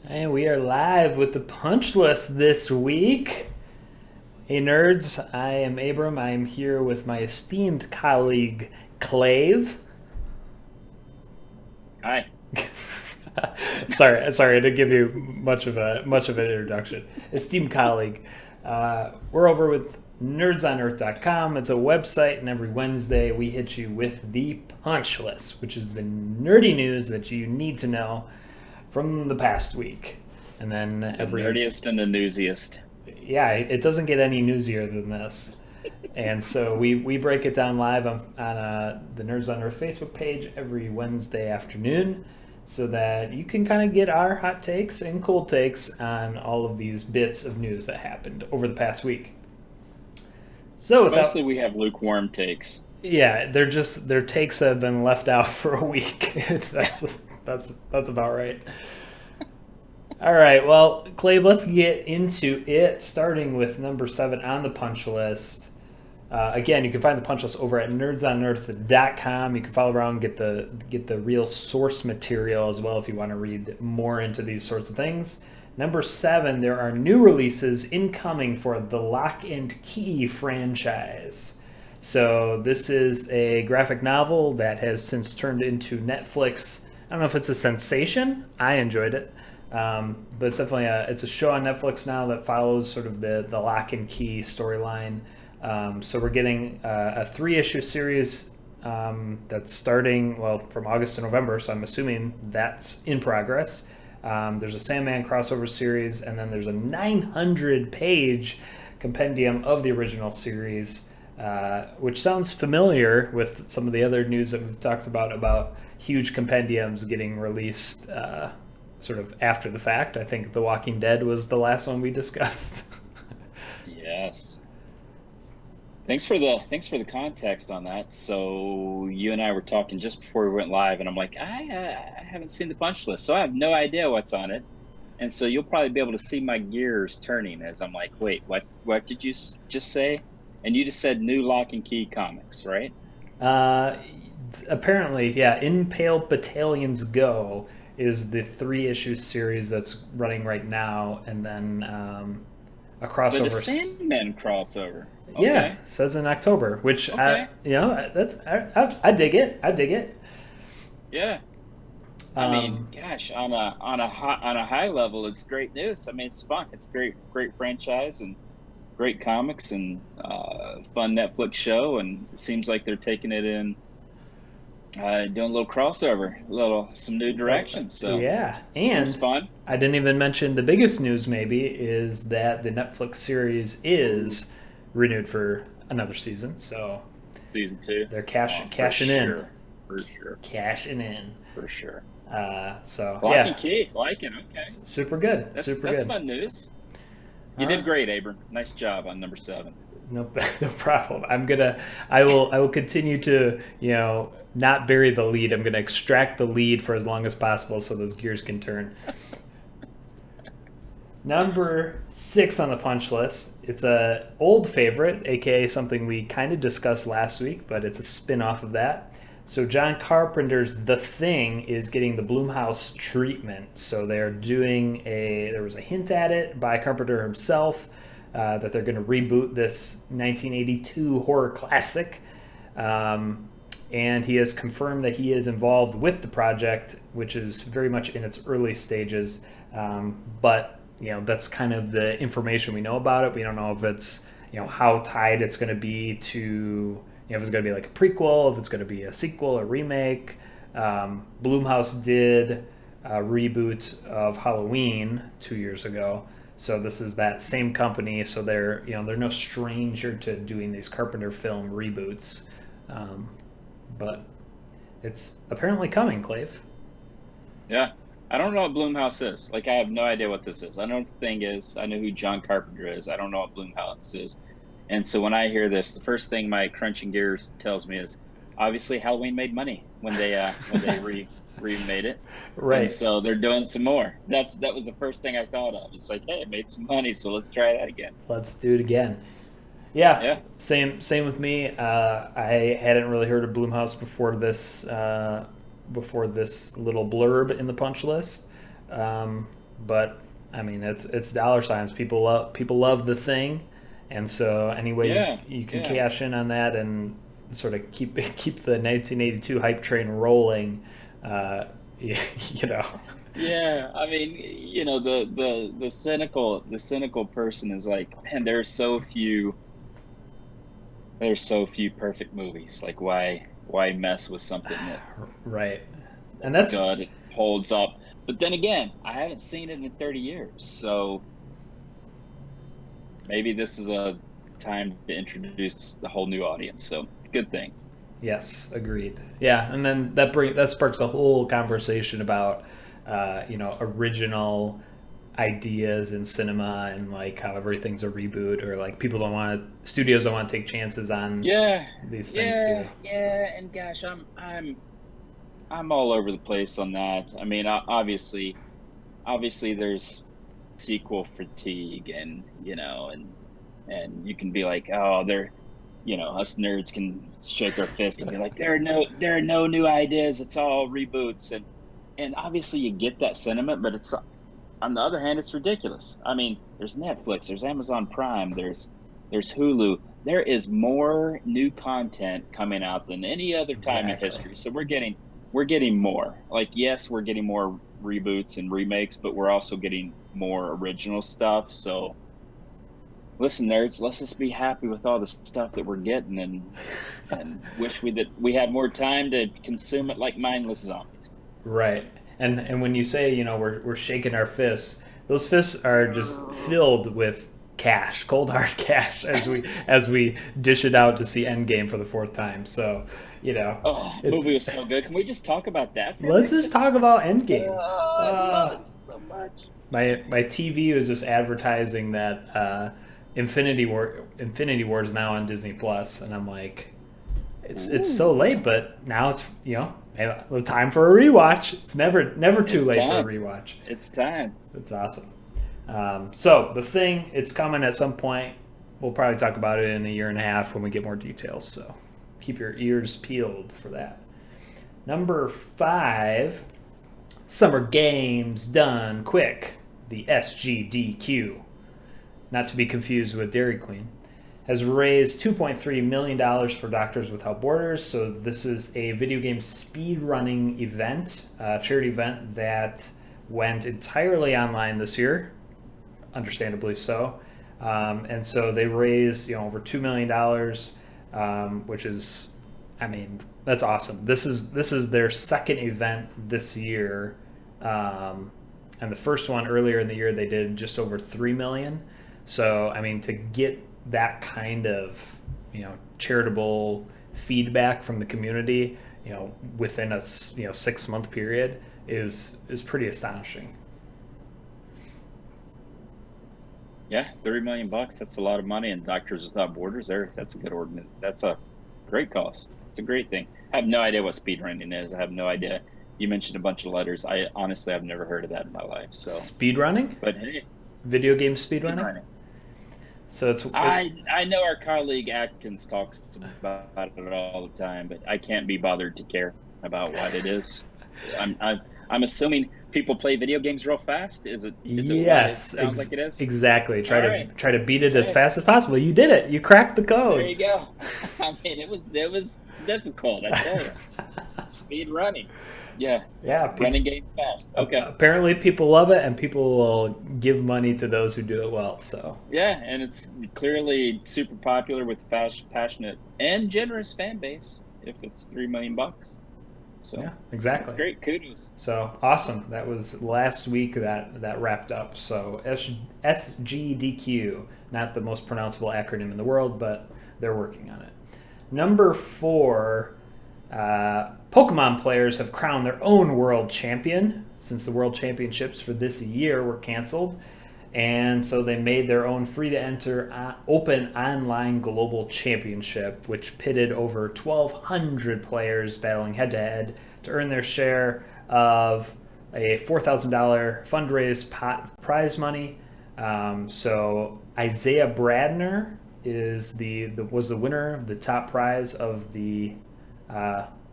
And we are live with the punch list this week. Hey nerds, I am Abram. I am here with my esteemed colleague Clave. Hi. sorry to give you much of an introduction. Esteemed colleague, we're over with nerdsonearth.com. It's a website, and every Wednesday we hit you with the punch list, which is the nerdy news that you need to know from the past week. And then The every nerdiest and the newsiest. yeah, it doesn't get any newsier than this. And so we break it down live on the Nerds on Earth Facebook page every Wednesday afternoon so that you can kind of get our hot takes and cold takes on all of these bits of news that happened over the past week. So Mostly without, we have lukewarm takes. yeah, their takes have been left out for a week. That's about right. All right, well, Clave, let's get into it, starting with number 7 on the punch list. Again, you can find the punch list over at nerdsonearth.com. You can follow around and get the real source material as well if you want to read more into these sorts of things. Number 7, there are new releases incoming for the Locke Key franchise. So this is a graphic novel that has since turned into Netflix. I don't know if it's a sensation. I enjoyed it. But it's definitely it's a show on Netflix now that follows sort of the Lock and Key storyline. So we're getting a 3-issue series that's starting, well, from August to November, so I'm assuming that's in progress. There's a Sandman crossover series, and then there's a 900-page compendium of the original series, which sounds familiar with some of the other news that we've talked about huge compendiums getting released sort of after the fact. I think The Walking Dead was the last one we discussed. Yes. Thanks for the context on that. So you and I were talking just before we went live, and I'm like, I haven't seen the punch list, so I have no idea what's on it. And so you'll probably be able to see my gears turning as I'm like, wait, what did you just say? And you just said new Lock and Key comics, right? Uh, Apparently, yeah, Impale Battalions Go is the 3-issue series that's running right now, and then a But a crossover. Sandman crossover. Yeah, Okay. says in October, which Okay. I dig it. I dig it. Yeah. I mean, Um, gosh, on a high level, it's great news. I mean, it's fun. It's great franchise and great comics and fun Netflix show. And it seems like they're taking it in, doing a little crossover, some new directions. So yeah, seems and fun. I didn't even mention the biggest news. Maybe is that the Netflix series is renewed for another season. So Season 2. they're Oh, for cashing in, sure, for sure, cashing in. for sure. So Lock and yeah, Key, like it. Okay, super good, super that's good. fun news. You All did right. great, Abram. Nice job on number 7. No, no problem. I will continue to, not bury the lead. I'm gonna extract the lead for as long as possible so those gears can turn. Number 6 on the punch list. It's a old favorite, aka something we kind of discussed last week, but it's a spin-off of that. So John Carpenter's The Thing is getting the Bloomhouse treatment. So there was a hint at it by Carpenter himself that they're going to reboot this 1982 horror classic. And he has confirmed that he is involved with the project, which is very much in its early stages. But that's kind of the information we know about it. We don't know if it's how tied it's going to be to if it's going to be like a prequel, if it's going to be a sequel, a remake. Bloomhouse did a reboot of Halloween 2 years ago, so this is that same company. So they're no stranger to doing these Carpenter film reboots, but it's apparently coming, Clave. Yeah. I don't know what Bloomhouse is. Like, I have no idea what this is. I know what the thing is. I know who John Carpenter is. I don't know what Bloomhouse is. And so when I hear this, the first thing my crunching gears tells me is obviously Halloween made money when they remade it. And Right. so they're doing some more. That was the first thing I thought of. It's like, hey, it made some money, so let's try that again. Let's do it again. Yeah, Yeah. same with me. I hadn't really heard of Bloomhouse before this little blurb in the punch list. but I mean it's dollar signs. People love the thing, and so any way Yeah, you can yeah. cash in on that and sort of keep the 1982 hype train rolling, uh, you know. Yeah, I mean, the cynical person is like, man, there's so few perfect movies. Like, why mess with something Right, and that's that's good, it holds up. But then again, I haven't seen it in 30 years, so maybe this is a time to introduce the whole new audience. So it's a good thing. yes, agreed. Yeah, and then that sparks a whole conversation about original ideas in cinema and like how everything's a reboot, or like studios don't want to take chances on Yeah, these things yeah, too. yeah. And gosh, I'm all over the place on that. I mean, obviously there's sequel fatigue, and you can be like, oh, us nerds can shake our fist and be like, there are no new ideas, it's all reboots. And obviously you get that sentiment, but it's on the other hand, it's ridiculous. I mean, there's Netflix, there's Amazon Prime, there's Hulu. There is more new content coming out than any other time in Exactly. history. So we're getting more. Like, yes, we're getting more reboots and remakes, but we're also getting more original stuff. So listen, nerds, let's just be happy with all the stuff that we're getting, and wish that we had more time to consume it like mindless zombies. Right. And when you say, we're shaking our fists, those fists are just filled with cash, cold hard cash, as we dish it out to see Endgame for the fourth time. So, Oh, it's movie was so good. Can we just talk about that for a let's minute? just talk about Endgame. Oh, I love Uh, it so much. my TV was just advertising that Infinity War is now on Disney Plus, and I'm like, it's so late, Ooh, but now it's time for a rewatch. It's never too it's late for a time. rewatch. It's time. It's awesome. So the thing, it's coming at some point. We'll probably talk about it in a year and a half when we get more details. So keep your ears peeled for that. Number 5, Summer Games Done Quick, the SGDQ, not to be confused with Dairy Queen, has raised $2.3 million for Doctors Without Borders. So this is a video game speedrunning event, a charity event that went entirely online this year, understandably so. And so they raised over $2 million, which is, I mean, that's awesome. This is their second event this year, and the first one earlier in the year they did just over 3 million. So I mean, to get that kind of charitable feedback from the community, within a 6-month period is pretty astonishing. Yeah, $30 million. That's a lot of money. And Doctors Without Borders, that's a good ordinance. That's a great cause. It's a great thing. I have no idea what speedrunning is. I have no idea. You mentioned a bunch of letters. I honestly have never heard of that in my life. So, Speedrunning, but hey, video game speedrunning. speedrunning. So I know our colleague Atkins talks about it all the time, but I can't be bothered to care about what it is. I'm assuming people play video games real fast. Is it what it yes, sounds like it is? exactly. Try All to right. try to beat it as Hey, fast as possible. You did it. You cracked the there code. you go. I mean, it was difficult, I tell you. Speed running. Yeah, Yeah, running game fast. Okay. apparently people love it, and people will give money to those who do it well. So Yeah, and it's clearly super popular with passionate and generous fan base. If it's $3 million, yeah, so that's exactly. great. Kudos. So awesome. That was last week that wrapped up. So SGDQ, not the most pronounceable acronym in the world, but they're working on it. Number 4, Pokemon players have crowned their own world champion since the world championships for this year were canceled. And so they made their own free to enter open online global championship, which pitted over 1,200 players battling head to head to earn their share of a $4,000 fundraised prize money. So Isaiah Bradner was the winner of the top prize of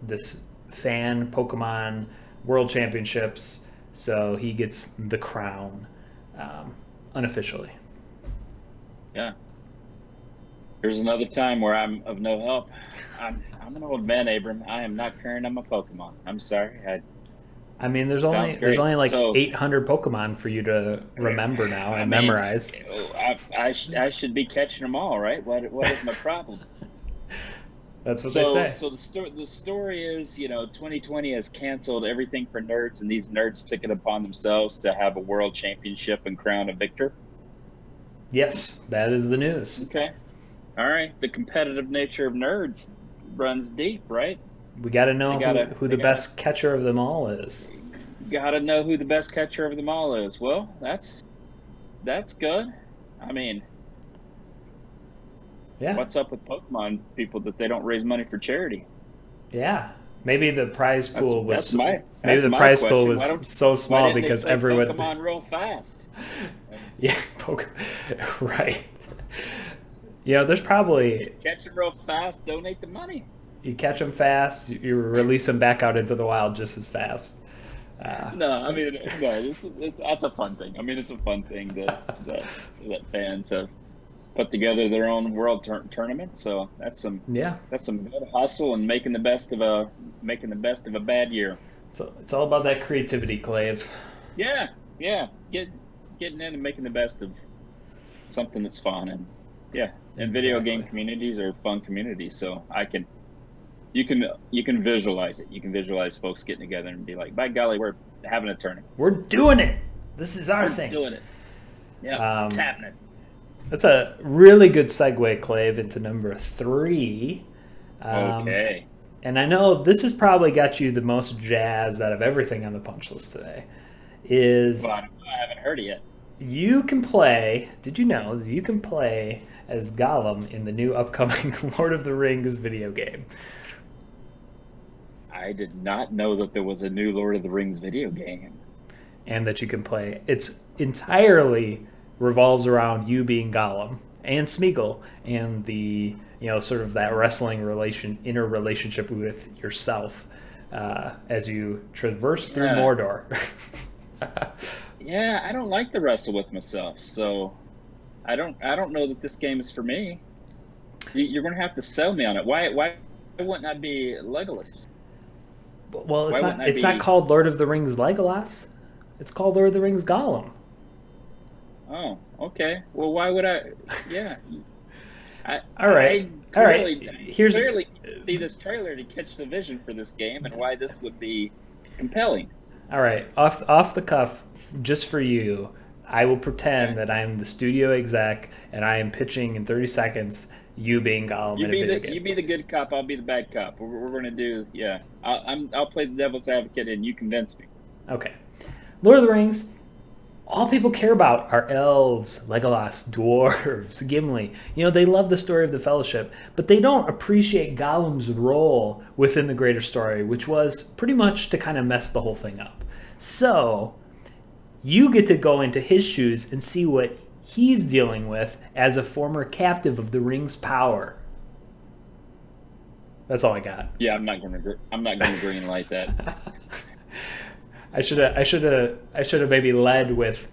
this fan Pokemon World Championships. so he gets the crown unofficially. Yeah. Here's another time where I'm of no help. I'm an old man, Abram. I am not current on my Pokemon. I'm sorry. I mean, there's only like 800 Pokemon for you to remember now and memorize. I should be catching them all, right? What is my problem? That's what they say. So the story is, 2020 has canceled everything for nerds, and these nerds took it upon themselves to have a world championship and crown a victor. Yes, that is the news. Okay. All right. The competitive nature of nerds runs deep, right? We got to know who the best catcher of them all is. Got to know who the best catcher of them all is. Well, that's good. I mean, yeah. What's up with Pokemon people that they don't raise money for charity? Yeah. Maybe the prize pool was so small because everyone Pokemon real fast. Yeah, right. There's probably catch them real fast, donate the money. You catch them fast, you release them back out into the wild just as fast. That's a fun thing. I mean, it's a fun thing that fans have put together their own world tournament. So that's some good hustle and making the best of a bad year. So it's all about that creativity, Clave. Yeah, getting in and making the best of something that's fun, and and video game communities are fun communities. So you can visualize it. You can visualize folks getting together and be like, by golly, we're having a tournament. We're doing it. This is our thing. Doing it. Yeah, it's happening. That's a really good segue, Clave, into number 3. Okay. And I know this has probably got you the most jazzed out of everything on the punch list today. Well, I haven't heard it yet. You can play. Did you know that you can play as Gollum in the new upcoming Lord of the Rings video game? I did not know that there was a new Lord of the Rings video game. And that you can play. It's entirely revolves around you being Gollum and Smeagol and the, sort of that wrestling inner relationship with yourself as you traverse through Mordor. Yeah, I don't like to wrestle with myself, so I don't know that this game is for me. You're going to have to sell me on it. Why wouldn't I be Legolas? Well, it's not called Lord of the Rings Legolas. It's called Lord of the Rings Gollum. Oh, okay. Well, why would I? Yeah. All right. Clearly see this trailer to catch the vision for this game and why this would be compelling. All right. Off the cuff, just for you, I will pretend that I'm the studio exec and I am pitching in 30 seconds you being Gollum in a video game. You be the good cop, I'll be the bad cop. We're going to do, I'll play the devil's advocate and you convince me. Okay. Lord of the Rings, all people care about are elves, Legolas, dwarves, Gimli. They love the story of the Fellowship, but they don't appreciate Gollum's role within the greater story, which was pretty much to kind of mess the whole thing up. So, you get to go into his shoes and see what he's dealing with as a former captive of the ring's power. That's all I got. Yeah, I'm not going to green light that. I should have maybe led with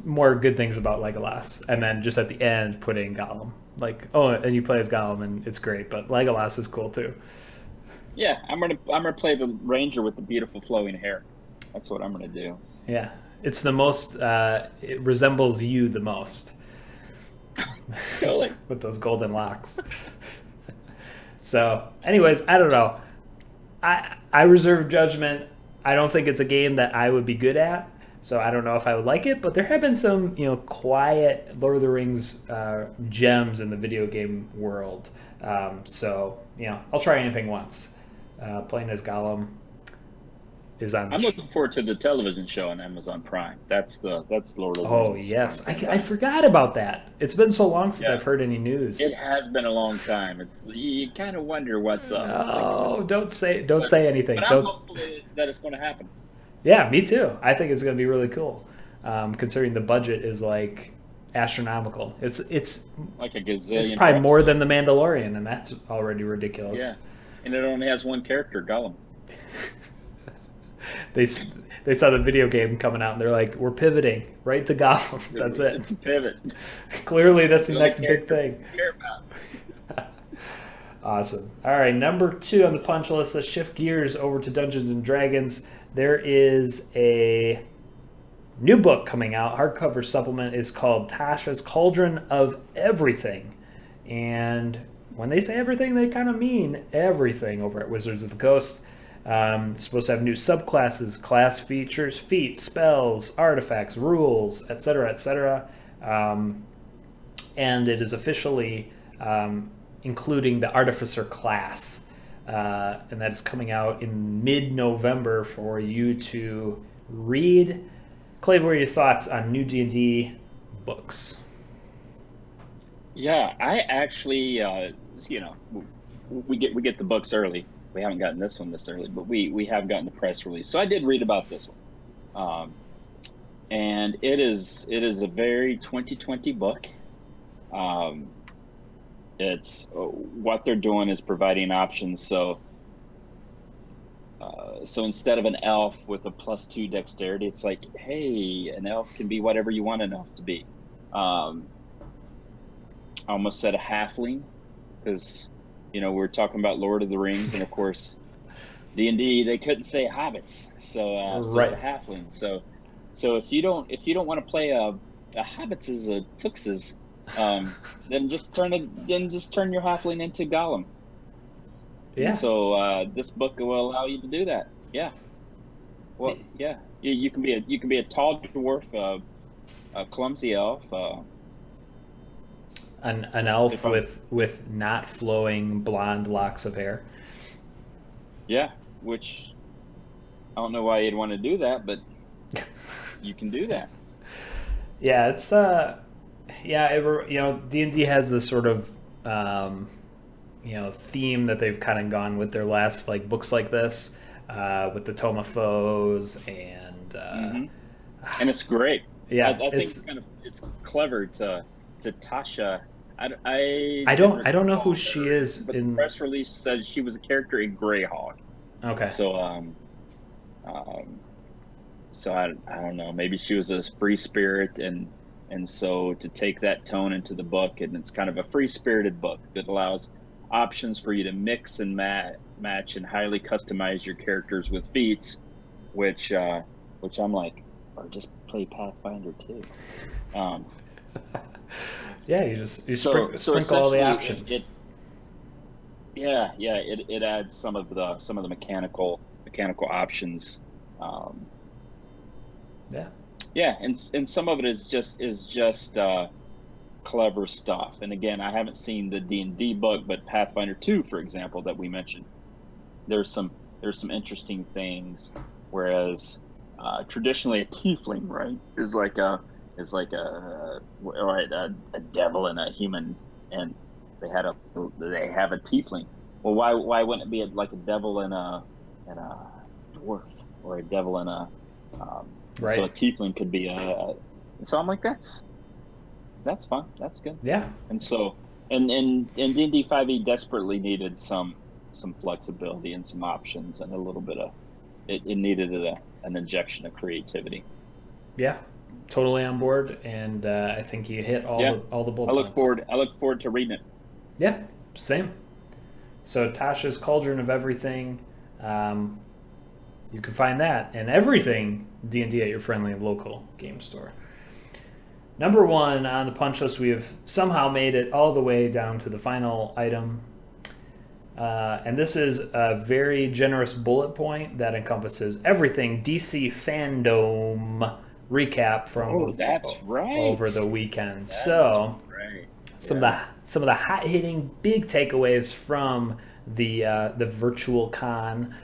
more good things about Legolas, and then just at the end put in Gollum. Like, and you play as Gollum, and it's great, but Legolas is cool too. Yeah, I'm gonna play the ranger with the beautiful flowing hair. That's what I'm gonna do. Yeah, it's the most. It resembles you the most. Totally. With those golden locks. So, anyways, I don't know. I reserve judgment. I don't think it's a game that I would be good at, so I don't know if I would like it. But there have been some, quiet Lord of the Rings gems in the video game world. So, I'll try anything once. Playing as Gollum is on. I'm looking forward to the television show on Amazon Prime. That's Lord of the Rings. Oh yes, I forgot about that. It's been so long since I've heard any news. It has been a long time. You kind of wonder what's up. No, don't say anything. But I'm hopeful that it's going to happen. Yeah, me too. I think it's going to be really cool, considering the budget is like astronomical. It's like a gazillion. It's probably more than The Mandalorian, and that's already ridiculous. Yeah, and it only has one character, Gollum. they saw the video game coming out and they're like, we're pivoting right to Gollum. That's it. It's a pivot. Clearly, that's the So next they big thing. care about. Awesome. All right, number 2 on the punch list. Let's shift gears over to Dungeons and Dragons. There is a new book coming out. Hardcover supplement is called Tasha's Cauldron of Everything. And when they say everything, they kind of mean everything over at Wizards of the Coast. It's supposed to have new subclasses, class features, feats, spells, artifacts, rules, etc., etc. And it is officially including the Artificer class. And that is coming out in mid-November for you to read. Clay, what are your thoughts on new D&D books? Yeah, I actually, we get the books early. We haven't gotten this one this early, but we have gotten the press release. So I did read about this one, and it is a very 2020 book. It's what they're doing is providing options. So instead of an elf with a +2 dexterity, it's like, hey, an elf can be whatever you want an elf to be. I almost said a halfling, because we're talking about Lord of the Rings, and of course D&D, they couldn't say hobbits, so right. It's a halfling. So if you don't want to play a hobbits as a tuxes, then just turn your halfling into Gollum. Yeah. And so this book will allow you to do that. Yeah. Well, yeah. You can be a tall dwarf, a clumsy elf. An elf with not flowing blonde locks of hair. Yeah, which I don't know why you'd want to do that, but you can do that. Yeah, it's D&D has this sort of theme that they've kind of gone with their last books like this, with the Tome of Foes and and it's great. Yeah, I think it's clever to Tasha. I don't know who she is. But in the press release says she was a character in Greyhawk. Okay. So so I don't know. Maybe she was a free spirit, and so to take that tone into the book, and it's kind of a free spirited book that allows options for you to mix and match and highly customize your characters with feats, which I'm like, or just play Pathfinder too. Yeah, you sprinkle all the options. It adds some of the mechanical options. Yeah, and some of it is just clever stuff. And again, I haven't seen the D&D book, but Pathfinder 2, for example, that we mentioned, there's some interesting things. Whereas traditionally a tiefling, right, is like a devil and a human, and they have a tiefling. Well, why wouldn't it be like a devil and a dwarf, or a devil and a right. So a tiefling could be so I'm like, that's fun, that's good. Yeah. And so and D&D 5e desperately needed some flexibility and some options, and a little bit of it needed an injection of creativity. Yeah, totally on board, and I think you hit all the bullet points. I look forward to reading it. Yeah, same. So Tasha's Cauldron of Everything, you can find that and everything D&D at your friendly and local game store. Number 1 on the punch list, we have somehow made it all the way down to the final item. And this is a very generous bullet point that encompasses everything DC Fandome recap from over the weekend. Some of the hot hitting big takeaways from the virtual con.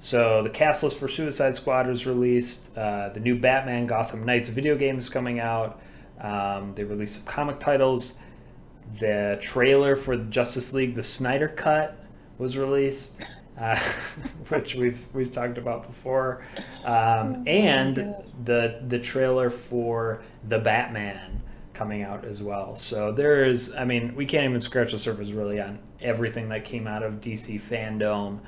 So the cast list for Suicide Squad was released. The new Batman Gotham Knights video game is coming out. They released some comic titles. The trailer for Justice League, the Snyder Cut, was released, which we've talked about before, and the trailer for the Batman coming out as well. So we can't even scratch the surface really on everything that came out of DC Fandome.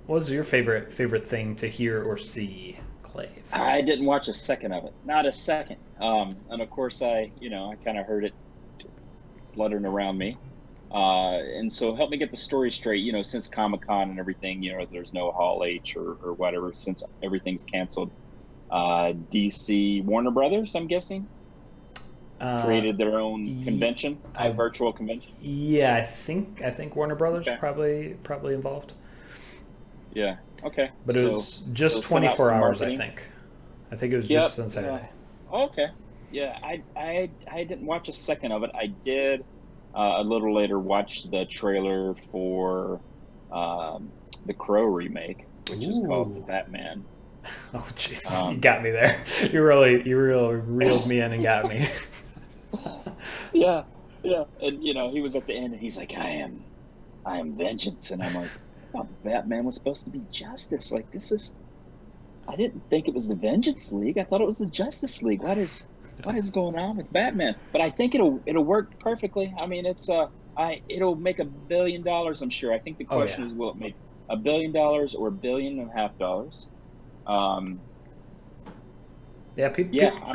what was your favorite thing to hear or see, Clave? I didn't watch a second of it, not a second. And of course, I kind of heard it fluttering around me. And so help me get the story straight. Since Comic-Con and everything, there's no Hall H or whatever, since everything's canceled. DC Warner Brothers, I'm guessing, created their own convention, a virtual convention. Yeah, I think Warner Brothers Okay. probably involved. Yeah. Okay. But it was just 24 hours, I think. I think it was just on Saturday. Okay. Yeah, I didn't watch a second of it. I did a little later watch the trailer for the Crow remake, which is called The Batman. Oh Jesus, you got me there. You really reeled me in and got me. Yeah. And he was at the end and he's like, I am vengeance, and I'm like, oh, Batman was supposed to be justice. Like, I didn't think it was the Vengeance League. I thought it was the Justice League. What is going on with Batman? But I think it'll work perfectly. I mean, it'll make $1 billion, I'm sure. I think the question is, will it make $1 billion or $1.5 billion?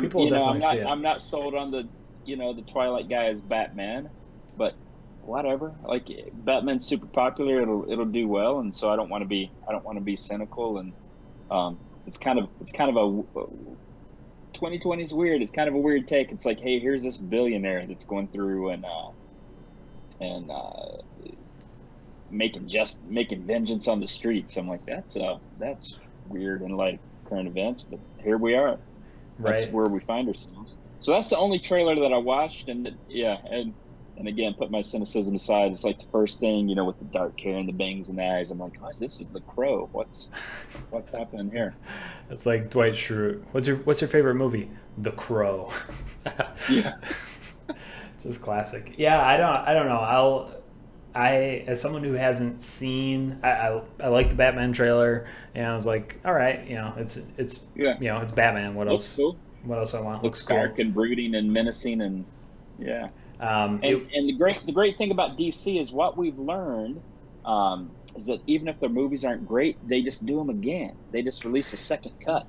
People will definitely see it. I'm not sold on the the Twilight guy as Batman, but whatever. Like, Batman's super popular. It'll do well, and so I don't want to be cynical. And it's kind of a 2020 is weird. It's kind of a weird take. It's like, hey, here's this billionaire that's going through and making vengeance on the streets. I'm like, that's weird in light of current events, but here we are. That's where we find ourselves. So that's the only trailer that I watched, and again, put my cynicism aside. It's like the first thing, with the dark hair and the bangs and the eyes. I'm like, oh, this is the Crow. What's happening here? It's like Dwight Schrute. What's your favorite movie? The Crow. Yeah. Just classic. Yeah, I don't know. I as someone who hasn't seen, I like the Batman trailer, and I was like, all right, it's it's Batman. What else? Cool. What else I want? Looks dark and brooding and menacing, and yeah. And the great thing about DC is what we've learned is that even if their movies aren't great, they just do them again. They just release a second cut,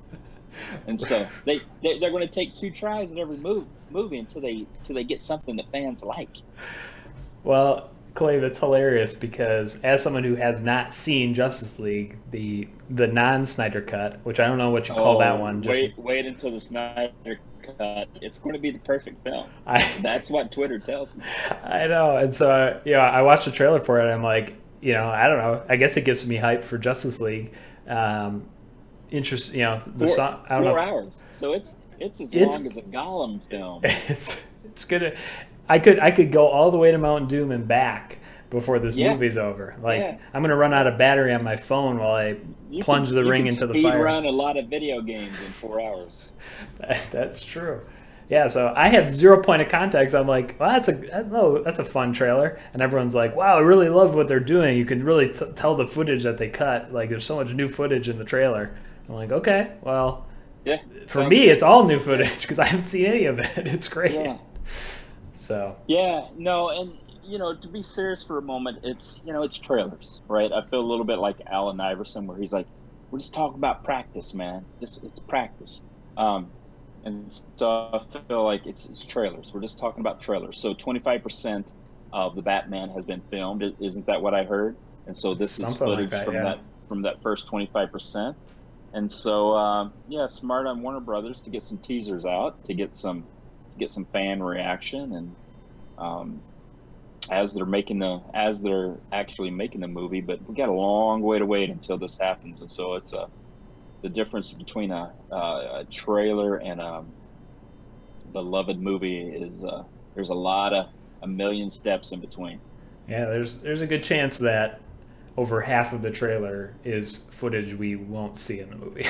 and so they're going to take 2 tries at every movie until they get something that fans like. Well, Clay, that's hilarious because as someone who has not seen Justice League, the non-Snyder cut, which I don't know what you call that one. Wait until the Snyder cut. It's going to be the perfect film. That's what Twitter tells me. I know, and so I watched the trailer for it. And I'm like, I don't know. I guess it gives me hype for Justice League. Interest, the song. I don't know. 4 hours, so it's as long as a Gollum film. It's gonna. I could go all the way to Mount Doom and back before this movie's over. Like, I'm gonna run out of battery on my phone while I plunge the ring into the fire. You run a lot of video games in 4 hours. That's true. Yeah, so I have 0 point of context. I'm like, well, that's a fun trailer, and everyone's like, wow, I really love what they're doing. You can really tell the footage that they cut. Like, there's so much new footage in the trailer. I'm like, okay, well, for me, it's all new footage because I haven't seen any of it. It's great. Yeah. So. Yeah, no, and to be serious for a moment, it's trailers, right? I feel a little bit like Allen Iverson, where he's like, we're just talking about practice, man. It's practice. And so I feel like it's trailers. We're just talking about trailers. So 25% of the Batman has been filmed. Isn't that what I heard? And so this is footage from that first 25%. And so smart on Warner Brothers to get some teasers out, to get some fan reaction, and as they're actually making the movie. But we got a long way to wait until this happens, and so it's the difference between a trailer and a beloved movie is there's a million steps in between. Yeah, there's a good chance that over half of the trailer is footage we won't see in the movie.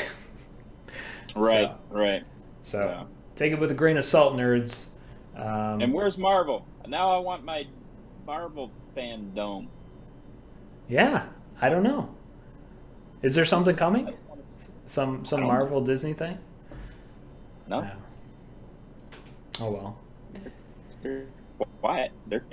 Right. So take it with a grain of salt, nerds. And where's Marvel? Now I want my Marvel Fandome. Yeah, I don't know. Is there something coming? Some Marvel Disney thing? No. Oh well. They're quiet. They're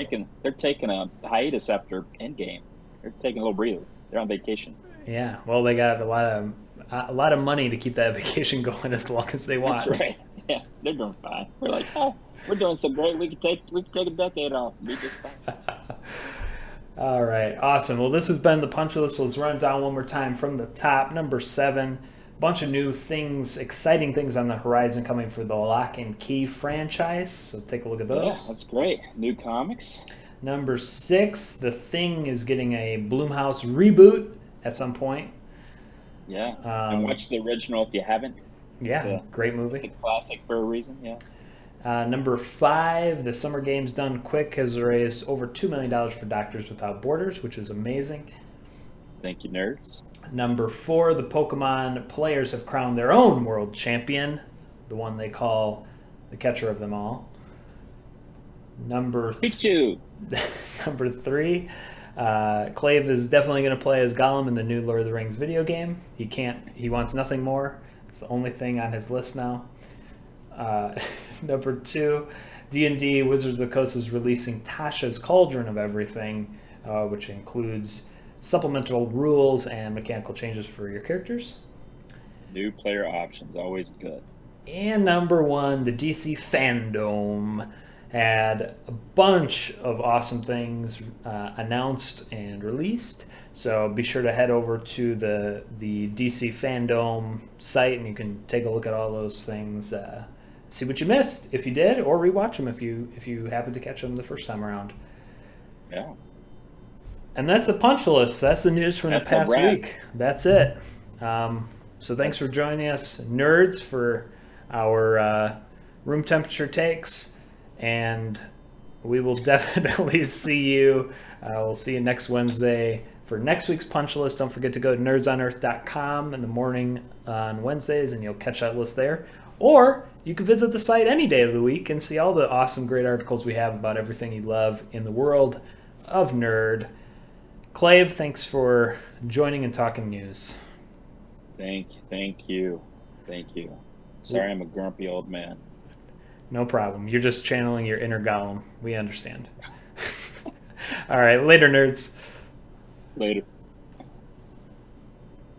taking a hiatus after Endgame. They're taking a little breather. They're on vacation. Yeah, well, they got a lot of money to keep that vacation going as long as they That's want. right. Yeah, they're doing fine. We're like, oh, we're doing so great. We could take a decade off and be just fine. All right, awesome. Well, this has been the punch list. So let's run it down one more time from the top. Number 7, bunch of new things, exciting things on the horizon coming for the Locke and Key franchise. So take a look at those. Yeah, that's great. New comics. Number 6, The Thing is getting a Bloomhouse reboot at some point. Yeah, and watch the original if you haven't. Yeah, great It's movie. a classic for a reason. Yeah. Number 5, the Summer Games Done Quick has raised over $2 million for Doctors Without Borders, which is amazing. Thank you, nerds. Number 4, the Pokemon players have crowned their own world champion, the one they call the catcher of them all. Pikachu. Number 3, Clave is definitely going to play as Gollum in the new Lord of the Rings video game. He wants nothing more. It's the only thing on his list now. Number 2, D&D Wizards of the Coast is releasing Tasha's Cauldron of Everything, which includes supplemental rules and mechanical changes for your characters. New player options, always good. And number 1, the DC Fandome had a bunch of awesome things announced and released. So be sure to head over to the DC Fandome site, and you can take a look at all those things. See what you missed if you did, or rewatch them if you happened to catch them the first time around. Yeah. And that's the punch list. That's the news from the past week. That's it. So thanks for joining us, nerds, for our room temperature takes, and we will definitely see you. We'll see you next Wednesday for next week's punch list. Don't forget to go to nerdsonearth.com in the morning on Wednesdays, and you'll catch that list there. Or you can visit the site any day of the week and see all the awesome, great articles we have about everything you love in the world of nerd. Clave, thanks for joining and talking news. Thank you. Sorry, I'm a grumpy old man. No problem. You're just channeling your inner Gollum. We understand. All right, later, nerds. Later.